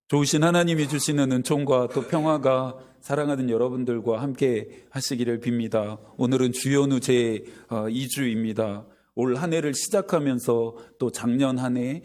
좋으신 하나님이 주시는 은총과 또 평화가 사랑하는 여러분들과 함께 하시기를 빕니다. 오늘은 주연후 제 2주입니다. 올 한 해를 시작하면서 또 작년 한 해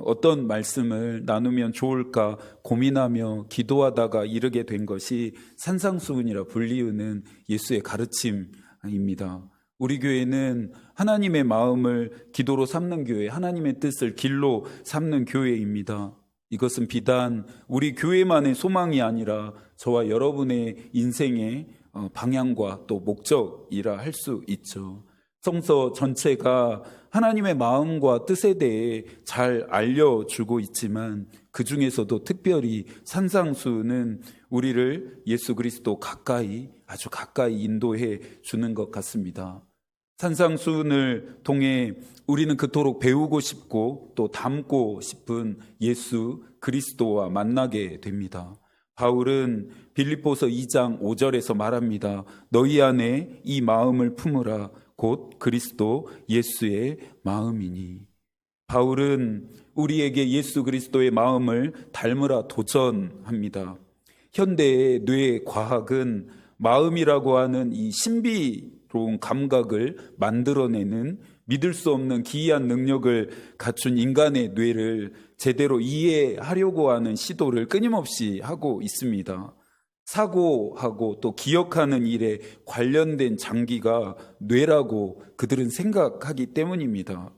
어떤 말씀을 나누면 좋을까 고민하며 기도하다가 이르게 된 것이 산상수훈이라 불리우는 예수의 가르침입니다. 우리 교회는 하나님의 마음을 기도로 삼는 교회, 하나님의 뜻을 길로 삼는 교회입니다. 이것은 비단 우리 교회만의 소망이 아니라 저와 여러분의 인생의 방향과 또 목적이라 할 수 있죠. 성서 전체가 하나님의 마음과 뜻에 대해 잘 알려주고 있지만 그 중에서도 특별히 산상수는 우리를 예수 그리스도 가까이, 아주 가까이 인도해 주는 것 같습니다. 산상수훈을 통해 우리는 그토록 배우고 싶고 또 닮고 싶은 예수 그리스도와 만나게 됩니다. 바울은 빌립보서 2장 5절에서 말합니다. 너희 안에 이 마음을 품으라 곧 그리스도 예수의 마음이니. 바울은 우리에게 예수 그리스도의 마음을 닮으라 도전합니다. 현대의 뇌 과학은 마음이라고 하는 이 신비로운 감각을 만들어내는 믿을 수 없는 기이한 능력을 갖춘 인간의 뇌를 제대로 이해하려고 하는 시도를 끊임없이 하고 있습니다. 사고하고 또 기억하는 일에 관련된 장기가 뇌라고 그들은 생각하기 때문입니다.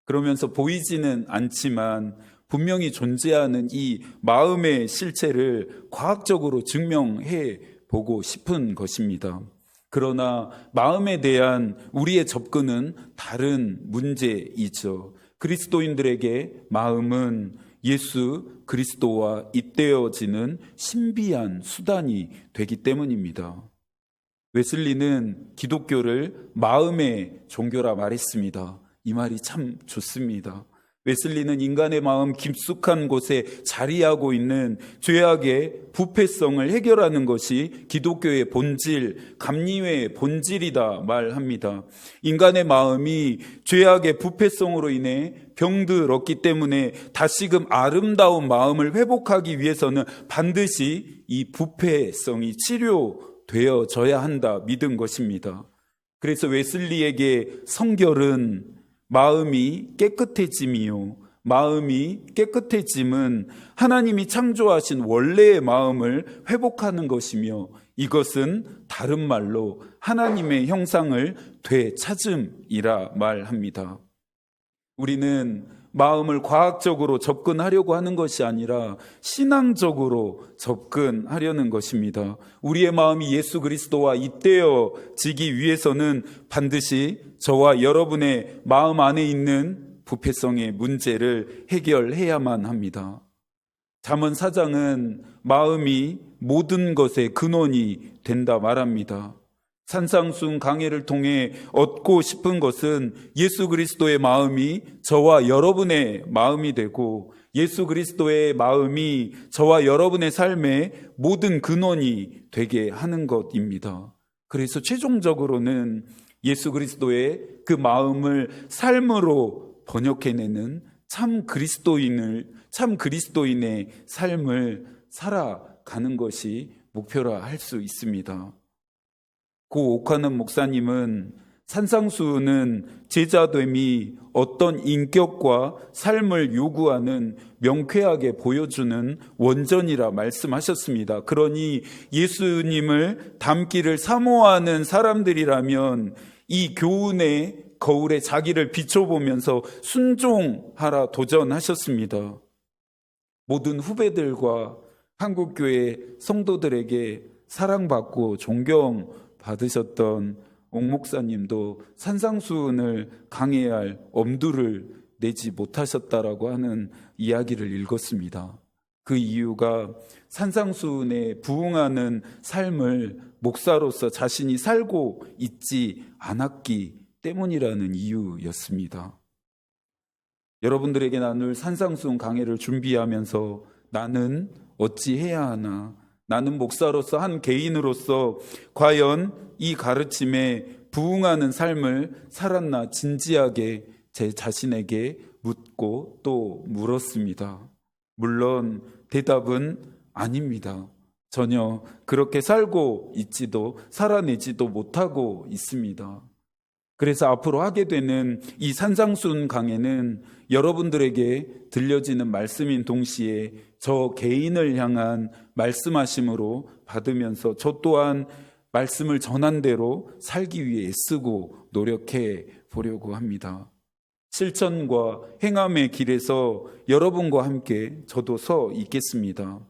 그러면서 보이지는 않지만 분명히 존재하는 이 마음의 실체를 과학적으로 증명해 보고 싶은 것입니다. 그러나 마음에 대한 우리의 접근은 다른 문제이죠. 그리스도인들에게 마음은 예수 그리스도와 잇대어지는 신비한 수단이 되기 때문입니다. 웨슬리는 기독교를 마음의 종교라 말했습니다. 이 말이 참 좋습니다. 웨슬리는 인간의 마음 깊숙한 곳에 자리하고 있는 죄악의 부패성을 해결하는 것이 기독교의 본질, 감리회의 본질이다 말합니다. 인간의 마음이 죄악의 부패성으로 인해 병들었기 때문에 다시금 아름다운 마음을 회복하기 위해서는 반드시 이 부패성이 치료되어져야 한다 믿은 것입니다. 그래서 웨슬리에게 성결은 마음이 깨끗해짐이요. 마음이 깨끗해짐은 하나님이 창조하신 원래의 마음을 회복하는 것이며 이것은 다른 말로 하나님의 형상을 되찾음이라 말합니다. 우리는 마음을 과학적으로 접근하려고 하는 것이 아니라 신앙적으로 접근하려는 것입니다. 우리의 마음이 예수 그리스도와 잇대어지기 위해서는 반드시 저와 여러분의 마음 안에 있는 부패성의 문제를 해결해야만 합니다. 잠언 4장은 마음이 모든 것의 근원이 된다 말합니다. 산상수훈 강해를 통해 얻고 싶은 것은 예수 그리스도의 마음이 저와 여러분의 마음이 되고 예수 그리스도의 마음이 저와 여러분의 삶의 모든 근원이 되게 하는 것입니다. 그래서 최종적으로는 예수 그리스도의 그 마음을 삶으로 번역해내는 참 그리스도인의 삶을 살아가는 것이 목표라 할 수 있습니다. 고 옥하는 목사님은 산상수훈은 제자됨이 어떤 인격과 삶을 요구하는 명쾌하게 보여주는 원전이라 말씀하셨습니다. 그러니 예수님을 닮기를 사모하는 사람들이라면 이 교훈의 거울에 자기를 비춰보면서 순종하라 도전하셨습니다. 모든 후배들과 한국교회 성도들에게 사랑받고 존경받으셨던 옥 목사님도 산상수훈을 강해할 엄두를 내지 못하셨다라고 하는 이야기를 읽었습니다. 그 이유가 산상수훈에 부응하는 삶을 목사로서 자신이 살고 있지 않았기 때문이라는 이유였습니다. 여러분들에게 나눌 산상수훈 강해를 준비하면서 나는 어찌해야 하나, 나는 목사로서 한 개인으로서 과연 이 가르침에 부응하는 삶을 살았나 진지하게 제 자신에게 묻고 또 물었습니다. 물론 대답은 아닙니다. 전혀 그렇게 살고 있지도 살아내지도 못하고 있습니다. 그래서 앞으로 하게 되는 이 산상수훈 강해는 여러분들에게 들려지는 말씀인 동시에 저 개인을 향한 말씀하심으로 받으면서 저 또한 말씀을 전한 대로 살기 위해 애쓰고 노력해 보려고 합니다. 실천과 행함의 길에서 여러분과 함께 저도 서 있겠습니다.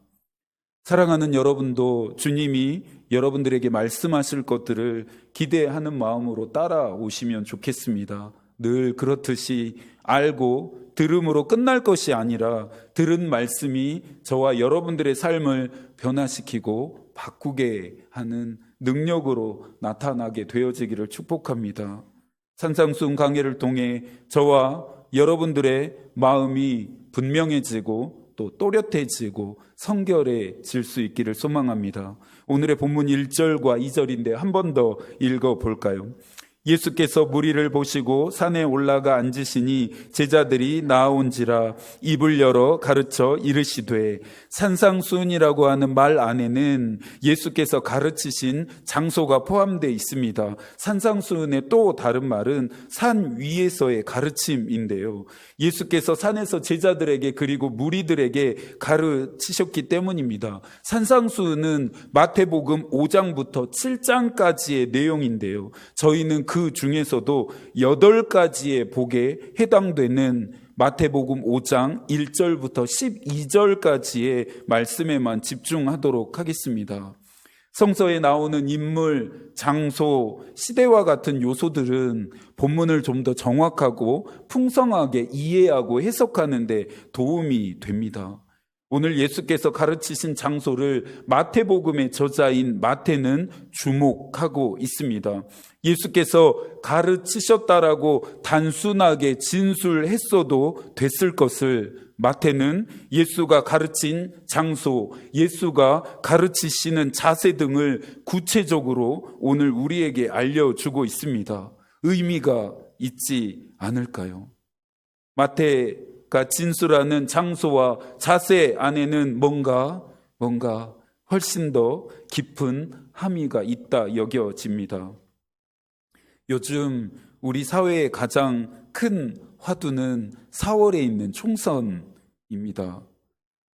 사랑하는 여러분도 주님이 여러분들에게 말씀하실 것들을 기대하는 마음으로 따라오시면 좋겠습니다. 늘 그렇듯이 알고 들음으로 끝날 것이 아니라 들은 말씀이 저와 여러분들의 삶을 변화시키고 바꾸게 하는 능력으로 나타나게 되어지기를 축복합니다. 산상수훈 강해를 통해 저와 여러분들의 마음이 분명해지고 또 또렷해지고 성결해질 수 있기를 소망합니다. 오늘의 본문 1절과 2절인데 한 번 더 읽어볼까요? 예수께서 무리를 보시고 산에 올라가 앉으시니 제자들이 나아온지라 입을 열어 가르쳐 이르시되, 산상수훈이라고 하는 말 안에는 예수께서 가르치신 장소가 포함되어 있습니다. 산상수훈의 또 다른 말은 산 위에서의 가르침인데요, 예수께서 산에서 제자들에게 그리고 무리들에게 가르치셨기 때문입니다. 산상수훈은 마태복음 5장부터 7장까지의 내용인데요, 저희는 그 중에서도 8가지의 복에 해당되는 마태복음 5장 1절부터 12절까지의 말씀에만 집중하도록 하겠습니다. 성서에 나오는 인물, 장소, 시대와 같은 요소들은 본문을 좀 더 정확하고 풍성하게 이해하고 해석하는 데 도움이 됩니다. 오늘 예수께서 가르치신 장소를 마태복음의 저자인 마태는 주목하고 있습니다. 예수께서 가르치셨다라고 단순하게 진술했어도 됐을 것을 마태는 예수가 가르친 장소, 예수가 가르치시는 자세 등을 구체적으로 오늘 우리에게 알려주고 있습니다. 의미가 있지 않을까요? 마태가 진술하는 장소와 자세 안에는 뭔가 훨씬 더 깊은 함의가 있다 여겨집니다. 요즘 우리 사회의 가장 큰 화두는 4월에 있는 총선입니다.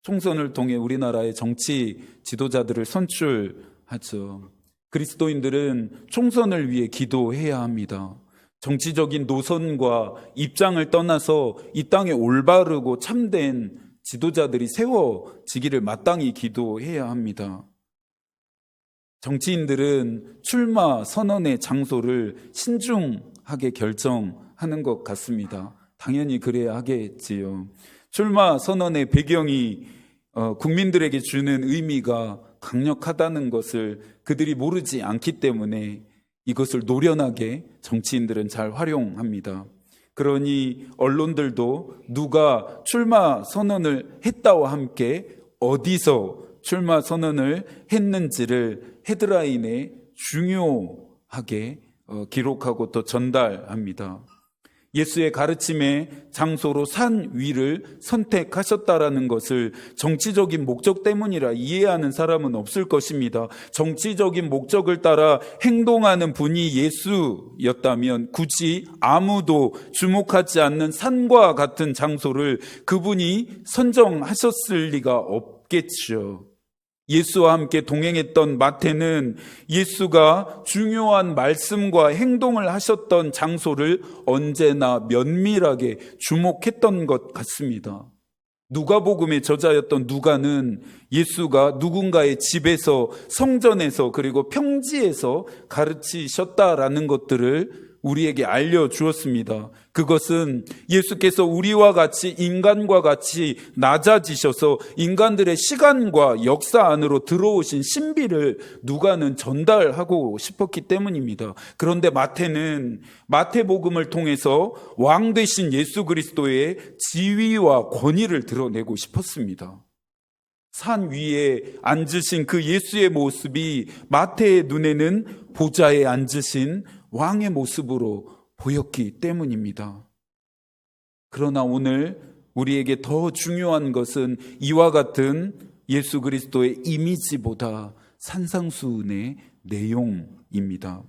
총선을 통해 우리나라의 정치 지도자들을 선출하죠. 그리스도인들은 총선을 위해 기도해야 합니다. 정치적인 노선과 입장을 떠나서 이 땅에 올바르고 참된 지도자들이 세워지기를 마땅히 기도해야 합니다. 정치인들은 출마 선언의 장소를 신중하게 결정하는 것 같습니다. 당연히 그래야 하겠지요. 출마 선언의 배경이 국민들에게 주는 의미가 강력하다는 것을 그들이 모르지 않기 때문에 이것을 노련하게 정치인들은 잘 활용합니다. 그러니 언론들도 누가 출마 선언을 했다와 함께 어디서 출마 선언을 했는지를 헤드라인에 중요하게 기록하고 또 전달합니다. 예수의 가르침의 장소로 산 위를 선택하셨다라는 것을 정치적인 목적 때문이라 이해하는 사람은 없을 것입니다. 정치적인 목적을 따라 행동하는 분이 예수였다면 굳이 아무도 주목하지 않는 산과 같은 장소를 그분이 선정하셨을 리가 없겠죠. 예수와 함께 동행했던 마태는 예수가 중요한 말씀과 행동을 하셨던 장소를 언제나 면밀하게 주목했던 것 같습니다. 누가복음의 저자였던 누가는 예수가 누군가의 집에서, 성전에서, 그리고 평지에서 가르치셨다라는 것들을 우리에게 알려주었습니다. 그것은 예수께서 우리와 같이 인간과 같이 낮아지셔서 인간들의 시간과 역사 안으로 들어오신 신비를 누가는 전달하고 싶었기 때문입니다. 그런데 마태는 마태복음을 통해서 왕 되신 예수 그리스도의 지위와 권위를 드러내고 싶었습니다. 산 위에 앉으신 그 예수의 모습이 마태의 눈에는 보좌에 앉으신 왕의 모습으로 보였기 때문입니다. 그러나 오늘 우리에게 더 중요한 것은 이와 같은 예수 그리스도의 이미지보다 산상수훈의 내용입니다.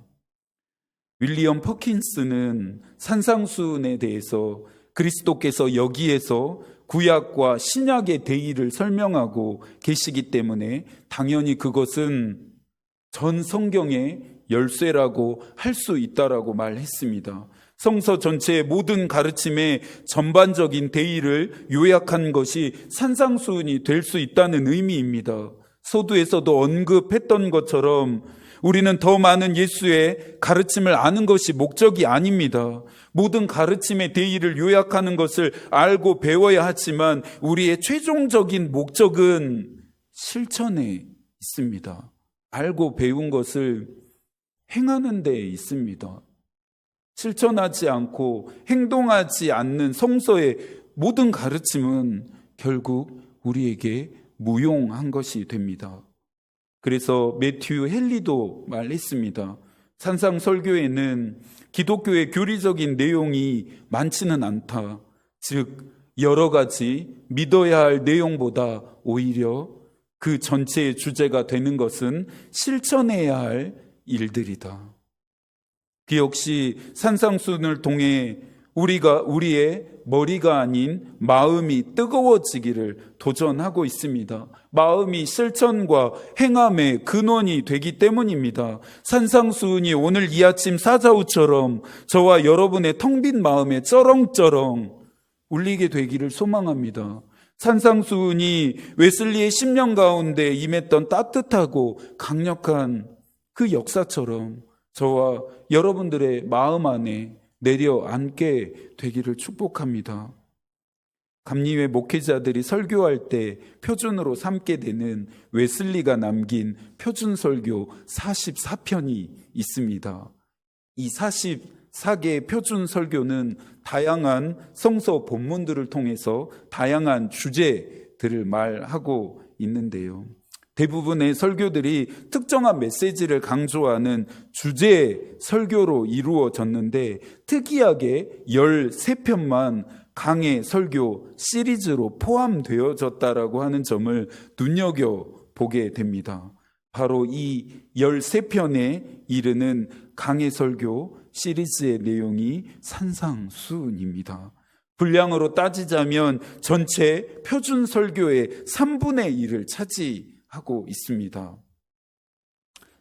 윌리엄 퍼킨스는 산상수훈에 대해서 그리스도께서 여기에서 구약과 신약의 대의를 설명하고 계시기 때문에 당연히 그것은 전 성경의 열쇠라고 할 수 있다라고 말했습니다. 성서 전체의 모든 가르침의 전반적인 대의를 요약한 것이 산상수훈이 될 수 있다는 의미입니다. 서두에서도 언급했던 것처럼 우리는 더 많은 예수의 가르침을 아는 것이 목적이 아닙니다. 모든 가르침의 대의를 요약하는 것을 알고 배워야 하지만 우리의 최종적인 목적은 실천에 있습니다. 알고 배운 것을 행하는 데 있습니다. 실천하지 않고 행동하지 않는 성서의 모든 가르침은 결국 우리에게 무용한 것이 됩니다. 그래서 매튜 헨리도 말했습니다. 산상설교에는 기독교의 교리적인 내용이 많지는 않다. 즉 여러 가지 믿어야 할 내용보다 오히려 그 전체의 주제가 되는 것은 실천해야 할 일들이다. 그 역시 산상수훈을 통해 우리의 머리가 아닌 마음이 뜨거워지기를 도전하고 있습니다. 마음이 실천과 행함의 근원이 되기 때문입니다. 산상수훈이 오늘 이 아침 사자우처럼 저와 여러분의 텅 빈 마음에 쩌렁쩌렁 울리게 되기를 소망합니다. 산상수훈이 웨슬리의 10년 가운데 임했던 따뜻하고 강력한 그 역사처럼 저와 여러분들의 마음 안에 내려앉게 되기를 축복합니다. 감리회 목회자들이 설교할 때 표준으로 삼게 되는 웨슬리가 남긴 표준설교 44편이 있습니다. 이 44개의 표준설교는 다양한 성서 본문들을 통해서 다양한 주제들을 말하고 있는데요. 대부분의 설교들이 특정한 메시지를 강조하는 주제 설교로 이루어졌는데 특이하게 13편만 강해 설교 시리즈로 포함되어졌다라고 하는 점을 눈여겨보게 됩니다. 바로 이 13편에 이르는 강해 설교 시리즈의 내용이 산상수훈입니다. 분량으로 따지자면 전체 표준 설교의 3분의 1을 차지하고 있습니다.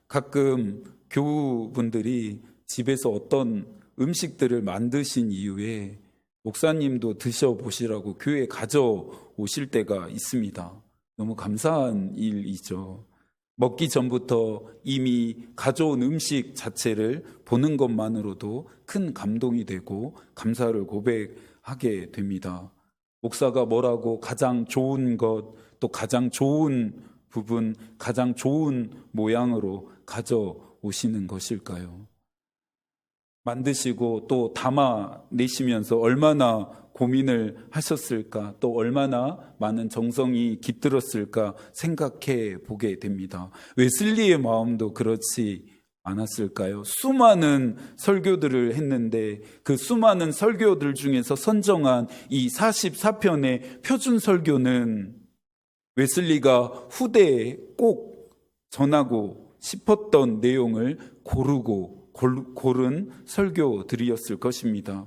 가끔 교우분들이 집에서 어떤 음식들을 만드신 이후에 목사님도 드셔보시라고 교회에 가져오실 때가 있습니다. 너무 감사한 일이죠. 먹기 전부터 이미 가져온 음식 자체를 보는 것만으로도 큰 감동이 되고 감사를 고백하게 됩니다. 목사가 뭐라고 가장 좋은 것, 또 가장 좋은 부분, 가장 좋은 모양으로 가져오시는 것일까요? 만드시고 또 담아내시면서 얼마나 고민을 하셨을까, 또 얼마나 많은 정성이 깃들었을까 생각해 보게 됩니다. 웨슬리의 마음도 그렇지 않았을까요? 수많은 설교들을 했는데 그 수많은 설교들 중에서 선정한 이 44편의 표준 설교는 웨슬리가 후대에 꼭 전하고 싶었던 내용을 고른 설교들이었을 것입니다.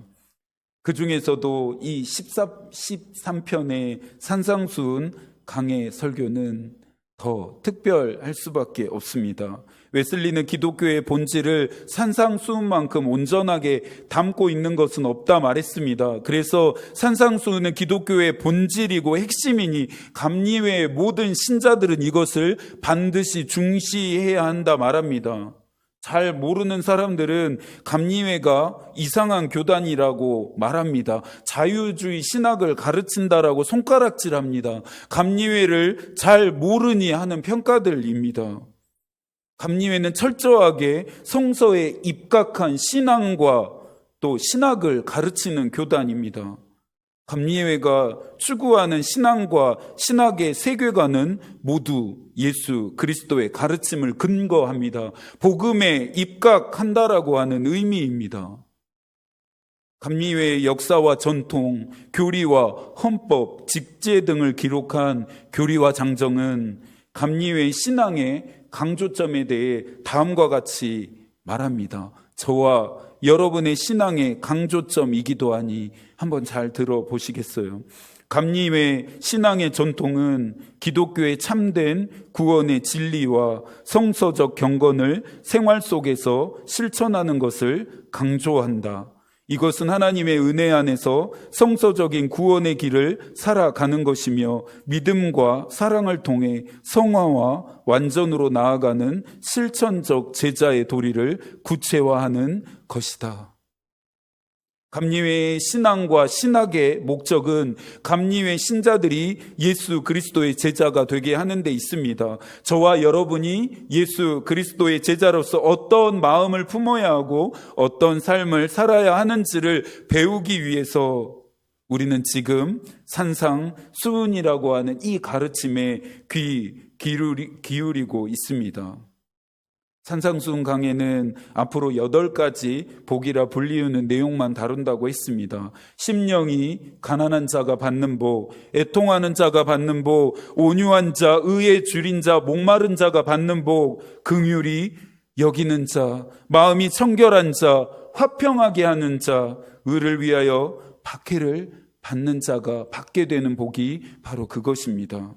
그 중에서도 이 13편의 산상수훈 강해 설교는 더 특별할 수밖에 없습니다. 웨슬리는 기독교의 본질을 산상수훈만큼 온전하게 담고 있는 것은 없다 말했습니다. 그래서 산상수훈은 기독교의 본질이고 핵심이니 감리회의 모든 신자들은 이것을 반드시 중시해야 한다 말합니다. 잘 모르는 사람들은 감리회가 이상한 교단이라고 말합니다. 자유주의 신학을 가르친다라고 손가락질합니다. 감리회를 잘 모르니 하는 평가들입니다. 감리회는 철저하게 성서에 입각한 신앙과 또 신학을 가르치는 교단입니다. 감리회가 추구하는 신앙과 신학의 세계관은 모두 예수 그리스도의 가르침을 근거합니다. 복음에 입각한다라고 하는 의미입니다. 감리회의 역사와 전통, 교리와 헌법, 직제 등을 기록한 교리와 장정은 감리회의 신앙의 강조점에 대해 다음과 같이 말합니다. 저와 여러분의 신앙의 강조점이기도 하니 한번 잘 들어보시겠어요? 감리회 신앙의 전통은 기독교의 참된 구원의 진리와 성서적 경건을 생활 속에서 실천하는 것을 강조한다. 이것은 하나님의 은혜 안에서 성서적인 구원의 길을 살아가는 것이며 믿음과 사랑을 통해 성화와 완전으로 나아가는 실천적 제자의 도리를 구체화하는 것이다. 감리회의 신앙과 신학의 목적은 감리회 신자들이 예수 그리스도의 제자가 되게 하는 데 있습니다. 저와 여러분이 예수 그리스도의 제자로서 어떤 마음을 품어야 하고 어떤 삶을 살아야 하는지를 배우기 위해서 우리는 지금 산상수훈이라고 하는 이 가르침에 귀 기울이고 있습니다. 산상수훈 강해는 앞으로 8가지 복이라 불리우는 내용만 다룬다고 했습니다. 심령이 가난한 자가 받는 복, 애통하는 자가 받는 복, 온유한 자, 의에 줄인 자, 목마른 자가 받는 복, 긍휼히 여기는 자, 마음이 청결한 자, 화평하게 하는 자, 의를 위하여 박해를 받는 자가 받게 되는 복이 바로 그것입니다.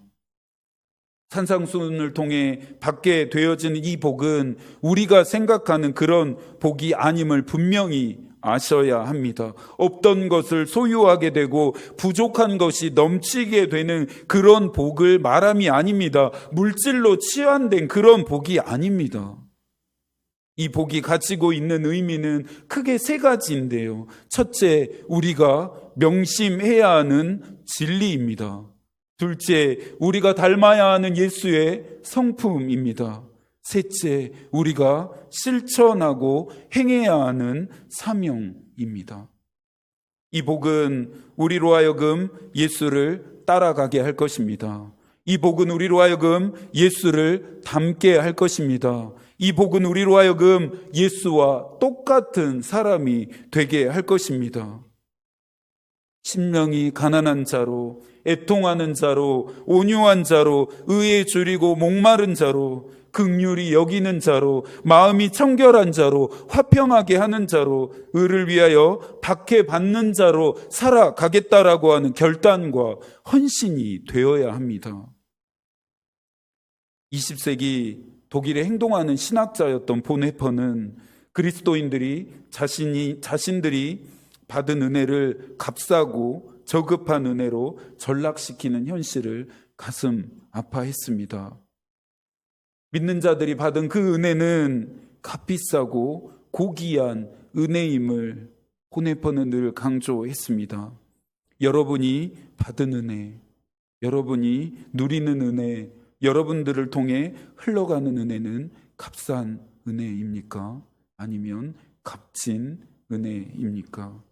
산상수훈을 통해 받게 되어지는 이 복은 우리가 생각하는 그런 복이 아님을 분명히 아셔야 합니다. 없던 것을 소유하게 되고 부족한 것이 넘치게 되는 그런 복을 말함이 아닙니다. 물질로 치환된 그런 복이 아닙니다. 이 복이 가지고 있는 의미는 크게 3가지인데요. 첫째, 우리가 명심해야 하는 진리입니다. 둘째, 우리가 닮아야 하는 예수의 성품입니다. 셋째, 우리가 실천하고 행해야 하는 사명입니다. 이 복은 우리로 하여금 예수를 따라가게 할 것입니다. 이 복은 우리로 하여금 예수를 닮게 할 것입니다. 이 복은 우리로 하여금 예수와 똑같은 사람이 되게 할 것입니다. 심령이 가난한 자로, 애통하는 자로, 온유한 자로, 의에 줄이고 목마른 자로, 긍휼히 여기는 자로, 마음이 청결한 자로, 화평하게 하는 자로, 의를 위하여 박해받는 자로 살아가겠다라고 하는 결단과 헌신이 되어야 합니다. 20세기 독일에 행동하는 신학자였던 본헤퍼는 그리스도인들이 자신들이 받은 은혜를 값싸고 저급한 은혜로 전락시키는 현실을 가슴 아파했습니다. 믿는 자들이 받은 그 은혜는 값비싸고 고귀한 은혜임을 본헤퍼는 늘 강조했습니다. 여러분이 받은 은혜, 여러분이 누리는 은혜, 여러분들을 통해 흘러가는 은혜는 값싼 은혜입니까? 아니면 값진 은혜입니까?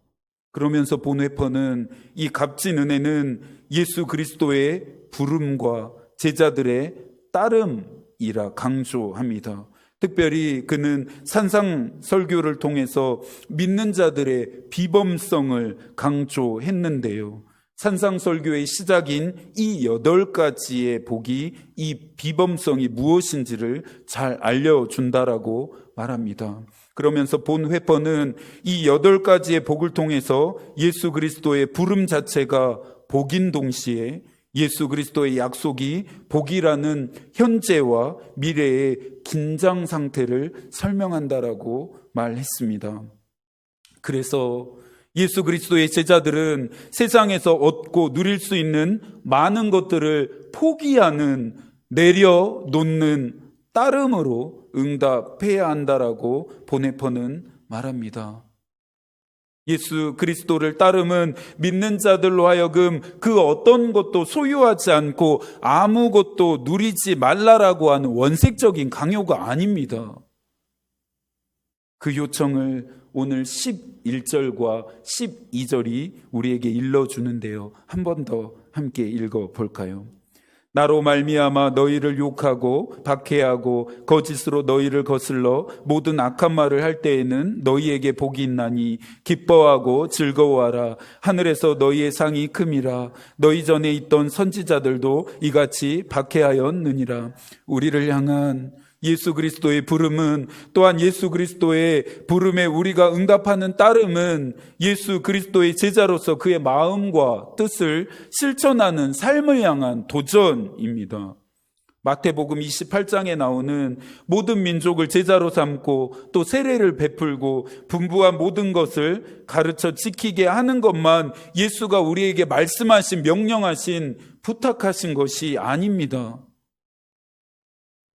그러면서 본헤퍼는 이 값진 은혜는 예수 그리스도의 부름과 제자들의 따름이라 강조합니다. 특별히 그는 산상설교를 통해서 믿는 자들의 비범성을 강조했는데요. 산상설교의 시작인 이 8가지의 복이 이 비범성이 무엇인지를 잘 알려준다라고 말합니다. 그러면서 본헤퍼는 이 8가지의 복을 통해서 예수 그리스도의 부름 자체가 복인 동시에 예수 그리스도의 약속이 복이라는 현재와 미래의 긴장 상태를 설명한다라고 말했습니다. 그래서 예수 그리스도의 제자들은 세상에서 얻고 누릴 수 있는 많은 것들을 포기하는, 내려놓는 따름으로 응답해야 한다라고 본헤퍼는 말합니다. 예수 그리스도를 따름은 믿는 자들로 하여금 그 어떤 것도 소유하지 않고 아무것도 누리지 말라라고 하는 원색적인 강요가 아닙니다. 그 요청을 오늘 11절과 12절이 우리에게 일러주는데요. 한 번 더 함께 읽어볼까요? 나로 말미암아 너희를 욕하고 박해하고 거짓으로 너희를 거슬러 모든 악한 말을 할 때에는 너희에게 복이 있나니 기뻐하고 즐거워하라. 하늘에서 너희의 상이 큼이라. 너희 전에 있던 선지자들도 이같이 박해하였느니라. 우리를 향한 예수 그리스도의 부름은, 또한 예수 그리스도의 부름에 우리가 응답하는 따름은 예수 그리스도의 제자로서 그의 마음과 뜻을 실천하는 삶을 향한 도전입니다. 마태복음 28장에 나오는 모든 민족을 제자로 삼고 또 세례를 베풀고 분부한 모든 것을 가르쳐 지키게 하는 것만 예수가 우리에게 말씀하신, 명령하신, 부탁하신 것이 아닙니다.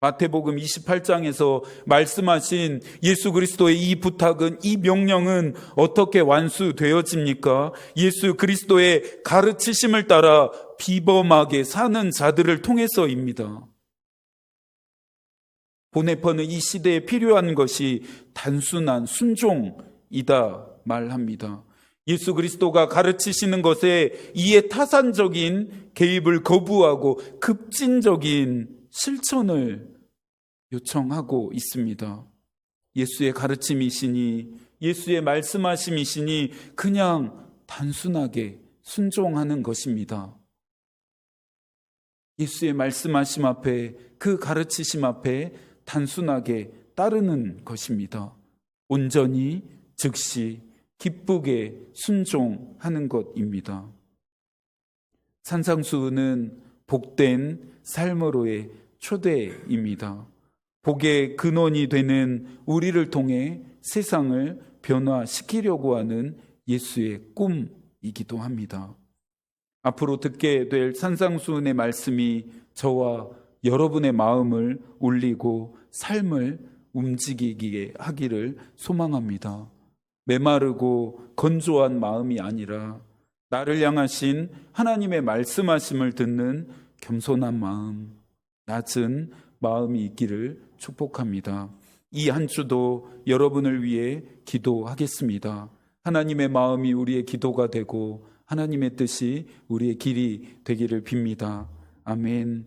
마태복음 28장에서 말씀하신 예수 그리스도의 이 부탁은, 이 명령은 어떻게 완수되어집니까? 예수 그리스도의 가르치심을 따라 비범하게 사는 자들을 통해서입니다. 보네퍼는 이 시대에 필요한 것이 단순한 순종이다 말합니다. 예수 그리스도가 가르치시는 것에 이에 타산적인 개입을 거부하고 급진적인 실천을 요청하고 있습니다. 예수의 가르침이시니, 예수의 말씀하심이시니 그냥 단순하게 순종하는 것입니다. 예수의 말씀하심 앞에, 그 가르치심 앞에 단순하게 따르는 것입니다. 온전히, 즉시, 기쁘게 순종하는 것입니다. 산상수훈은 복된 삶으로의 초대입니다. 복의 근원이 되는 우리를 통해 세상을 변화시키려고 하는 예수의 꿈이기도 합니다. 앞으로 듣게 될 산상수훈의 말씀이 저와 여러분의 마음을 울리고 삶을 움직이게 하기를 소망합니다. 메마르고 건조한 마음이 아니라 나를 향하신 하나님의 말씀하심을 듣는 겸손한 마음, 낮은 마음이 있기를 축복합니다. 이 한 주도 여러분을 위해 기도하겠습니다. 하나님의 마음이 우리의 기도가 되고 하나님의 뜻이 우리의 길이 되기를 빕니다. 아멘.